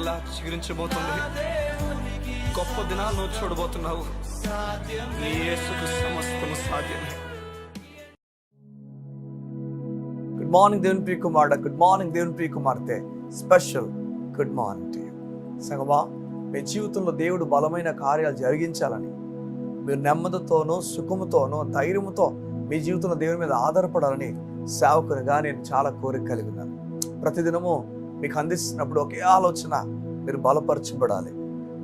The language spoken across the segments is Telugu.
మరలా చిగురించబోతుంది. గొప్ప దినాలు నువ్వు చూడబోతున్నావు. నీ యేసుకు సమస్తము సాధ్యమే. గుడ్ మార్నింగ్ దేవుని ప్రియ కుమారుడా, గుడ్ మార్నింగ్ దేవుని ప్రియ కుమార్తె. Special good morning to you. సంగమా, మీ జీవితంలో దేవుడు బలమైన కార్యాలు జరిగించాలని, మీరు నెమ్మదితోనూ సుఖముతోనూ ధైర్యంతో మీ జీవితంలో దేవుని మీద ఆధారపడాలని సేవకునిగా నేను చాలా కోరిక కలిగి ఉన్నాను. ప్రతిదినము మీకు అందిస్తున్నప్పుడు ఒకే ఆలోచన, మీరు బలపరచబడాలి,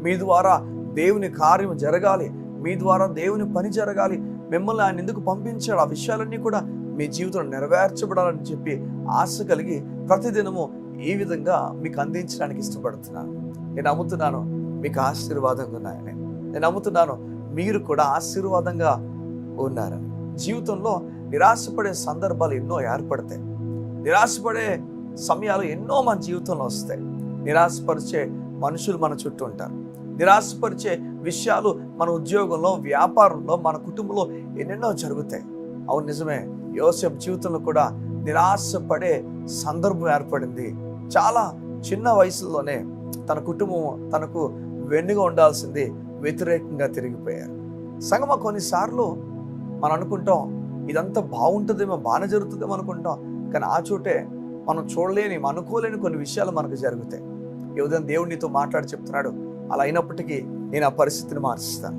మీ ద్వారా దేవుని కార్యం జరగాలి, మీ ద్వారా దేవుని పని జరగాలి, మిమ్మల్ని ఆయన ఎందుకు పంపించాడు, ఆ విషయాలన్నీ కూడా మీ జీవితంలో నెరవేర్చబడాలని చెప్పి ఆశ కలిగి ప్రతిదినము ఈ విధంగా మీకు అందించడానికి ఇష్టపడుతున్నాను. నేను నమ్ముతున్నాను మీకు ఆశీర్వాదంగా ఉన్నాయని. నేను నమ్ముతున్నాను మీరు కూడా ఆశీర్వాదంగా ఉన్నారని. జీవితంలో నిరాశపడే సందర్భాలు ఎన్నో ఏర్పడతాయి. నిరాశపడే సమయాలు ఎన్నో మన జీవితంలో వస్తాయి. నిరాశపరిచే మనుషులు మన చుట్టూ ఉంటారు. నిరాశపరిచే విషయాలు మన ఉద్యోగంలో, వ్యాపారంలో, మన కుటుంబంలో ఎన్నెన్నో జరుగుతాయి. అవును, నిజమే. యోసేపు జీవితంలో కూడా నిరాశపడే సందర్భం ఏర్పడింది. చాలా చిన్న వయసులోనే తన కుటుంబం తనకు వెన్నుగా ఉండాల్సింది వ్యతిరేకంగా తిరిగిపోయారు. సంగమ, కొన్నిసార్లు మనం అనుకుంటాం ఇదంతా బాగుంటుందేమో, బాగానే జరుగుతుందేమో అనుకుంటాం. కానీ ఆ చోటే మనం చూడలేని, అనుకోలేని కొన్ని విషయాలు మనకు జరుగుతాయి. ఈ ఉదయం దేవుడు నీతో మాట్లాడి చెప్తున్నాడు, అలా అయినప్పటికీ నేను ఆ పరిస్థితిని మార్చుస్తాను.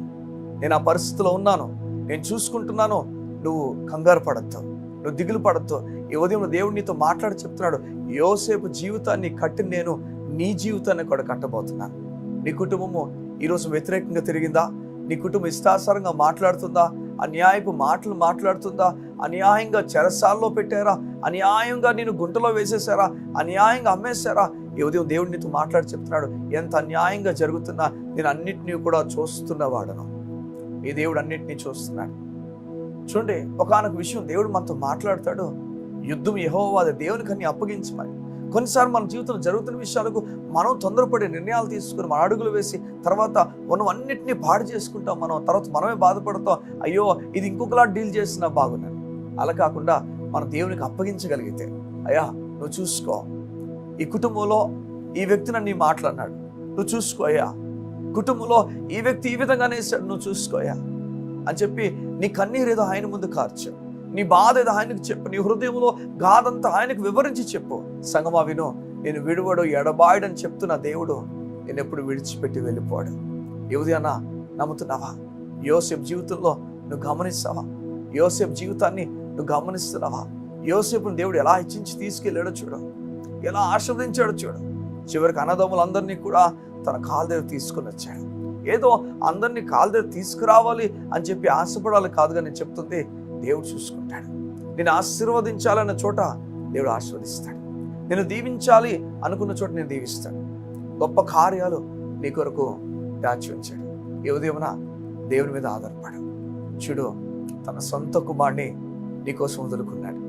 నేను ఆ పరిస్థితిలో ఉన్నాను, నేను చూసుకుంటున్నాను. నువ్వు కంగారు పడద్దు, నువ్వు దిగులు పడద్దు. ఈ ఉదయం దేవుడు నీతో మాట్లాడి చెప్తున్నాడు, యోసేపు జీవితాన్ని కట్టి నేను నీ జీవితాన్ని కూడా కట్టబోతున్నాను. నీ కుటుంబము ఈరోజు వ్యతిరేకంగా తిరిగిందా? నీ కుటుంబం ఇష్టాసారంగా మాట్లాడుతుందా? అన్యాయపు మాటలు మాట్లాడుతుందా? అన్యాయంగా చెరసాల్లో పెట్టారా? అన్యాయంగా నేను గుంటలో వేసేసారా? అన్యాయంగా అమ్మేశారా? ఈ ఉదయం దేవుడు నీతో మాట్లాడి చెప్తున్నాడు, ఎంత అన్యాయంగా జరుగుతున్నా నేను అన్నిటినీ కూడా చూస్తున్నవాడను. ఈ దేవుడు అన్నిటినీ చూస్తున్నాడు. చూడండి, ఒకానొక విషయం దేవుడు మనతో మాట్లాడతాడు, యుద్ధం యెహోవాదే, దేవునికి అన్ని అప్పగించమని. కొన్నిసార్లు మన జీవితంలో జరుగుతున్న విషయాలకు మనం తొందరపడి నిర్ణయాలు తీసుకుని మన అడుగులు వేసి తర్వాత మనం అన్నిటినీ పాడు చేసుకుంటాం. తర్వాత మనమే బాధపడతాం, అయ్యో ఇది ఇంకొకలా డీల్ చేసినా బాగున్నాను. అలా కాకుండా మన దేవునికి అప్పగించగలిగితే, అయ్యా నువ్వు చూసుకో, ఈ కుటుంబంలో ఈ వ్యక్తి నన్ను మాట్లాడినాడు, నువ్వు చూసుకో అయ్యా, కుటుంబంలో ఈ వ్యక్తి ఈ విధంగానే వేసాడు, నువ్వు చూసుకో అయ్యా అని చెప్పి నీ కన్నీరు ఏదో ఆయన ముందు కార్చు, నీ బాధ ఏదో ఆయనకు చెప్పు, నీ హృదయంలో గాథంతా ఆయనకు వివరించి చెప్పు. సంగమా విను, నేను విడువడు ఎడబాయడని చెప్తున్న దేవుడు నేను ఎప్పుడు విడిచిపెట్టి వెళ్ళిపోడు. ఈ ఉదయాన నమ్ముతున్నావా? యోసేపు జీవితంలో నువ్వు గమనిస్తావా? యోసేపు జీవితాన్ని నువ్వు గమనిస్తున్నావా? యోసేపుని దేవుడు ఎలా హెచ్చించి తీసుకెళ్ళాడో చూడు, ఎలా ఆస్వాదించాడో చూడు. చివరికి అన్నదమ్ములందరినీ కూడా తన కాళ్ళ దగ్గర తీసుకుని వచ్చాడు. ఏదో అందరినీ కాళ్ళ దగ్గర తీసుకురావాలి అని చెప్పి ఆశపడాలి కాదుగా నేను చెప్తుంది, దేవుడు చూసుకుంటాడు. నేను ఆశీర్వదించాలన్న చోట దేవుడు ఆశీర్వదిస్తాడు. నేను దీవించాలి అనుకున్న చోట నేను దీవిస్తాడు. గొప్ప కార్యాలు నీ కొరకు దాచి ఉంచాడు. ఈ ఉదయమున దేవుని మీద ఆధారపడు. చూడు, తన సొంత కుమారుని నీకోసం వదులుకున్నాడు.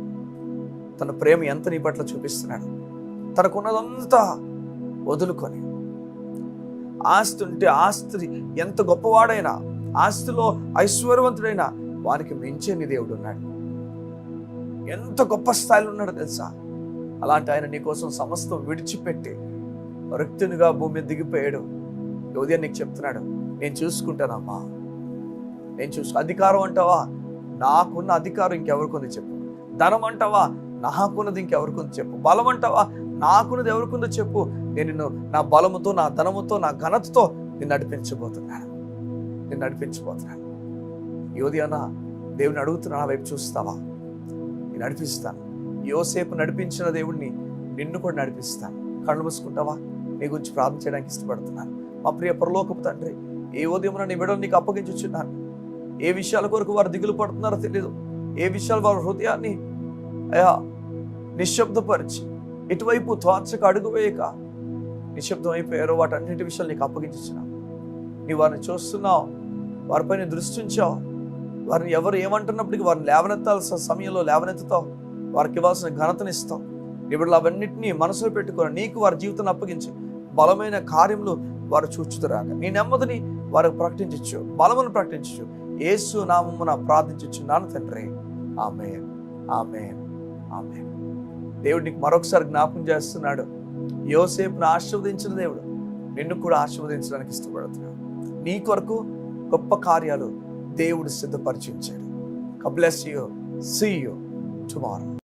తన ప్రేమ ఎంత నీ పట్ల చూపిస్తున్నాడు. తనకున్నదంతా వదులుకొని, ఆస్తి ఉంటే ఆస్తి ఎంత గొప్పవాడైనా, ఆస్తిలో ఐశ్వర్యవంతుడైనా వానికి మించే నీ దేవుడు ఉన్నాడు. ఎంత గొప్ప స్థాయిలో ఉన్నాడో తెలుసా? అలాంటి ఆయన నీకోసం సమస్తం విడిచిపెట్టి రిక్తునిగా భూమి మీద దిగిపోయాడు. ఉదయం నీకు చెప్తున్నాడు, నేను చూసుకుంటానమ్మా, నేను అధికారం అంటావా? నాకున్న అధికారం ఇంకెవరికొంది చెప్పు. ధనం అంటావా? నాకున్నది ఇంకెవరికొంది చెప్పు. బలం అంటావా? నాకున్నది ఎవరికొందో చెప్పు. నేను నిన్ను నా బలముతో, నా ధనముతో, నా ఘనతతో నిన్ను నడిపించబోతున్నాను. ఈ ఉదయాన దేవుని అడుగుతున్నా, నా వైపు చూస్తావా? నేను నడిపిస్తాను. యోసేపు నడిపించిన దేవుడిని నిన్ను కూడా నడిపిస్తాను. కళ్ళు మూసుకుంటావా? నీ గురించి ప్రార్థన చేయడానికి ఇష్టపడుతున్నాను. మా ప్రియ పరలోకపు తండ్రి, ఏ ఉదయమున నీ బిడ్డలు నీకు అప్పగించుచున్నాను. ఏ విషయాల కొరకు వారు దిగులు పడుతున్నారో తెలియదు. ఏ విషయాలు వారి హృదయాన్ని అయ్యా నిశ్శబ్దపరిచి ఇటువైపు త్వాచక అడుగు వేయక నిశ్శబ్దం అయిపోయారో వాటన్నిటి విషయాలు నీకు అప్పగించుచున్నావు. నీ వారిని చూస్తున్నావు, వారిపైన దృష్టి ఉంచావు. వారిని ఎవరు ఏమంటున్నప్పటికీ వారిని లేవనెత్తాల్సిన సమయంలో లేవనెత్తుతావు. వారికి ఇవ్వాల్సిన ఘనతనిస్తావు. ఇప్పుడు అవన్నిటినీ మనసులో పెట్టుకొని నీకు వారి జీవితాన్ని అప్పగించు. బలమైన కార్యములు వారు చూచుతురాక నీ నెమ్మదిని వారికి ప్రకటించచ్చు, బలమును ప్రకటించచ్చు. యేసు నామమున ప్రార్థించుచున్నాను తండ్రి. ఆమేన్, ఆమేన్, ఆమేన్. దేవుడు నీకు మరొకసారి జ్ఞాపకం చేస్తున్నాడు. యోసేపును ఆశీర్వదించిన దేవుడు నిన్ను కూడా ఆశీర్వదించడానికి ఇష్టపడుతున్నాను. నీ కొరకు గొప్ప కార్యాలు దేవుడు సిద్ధపరిచించాడు. God bless you. See you tomorrow.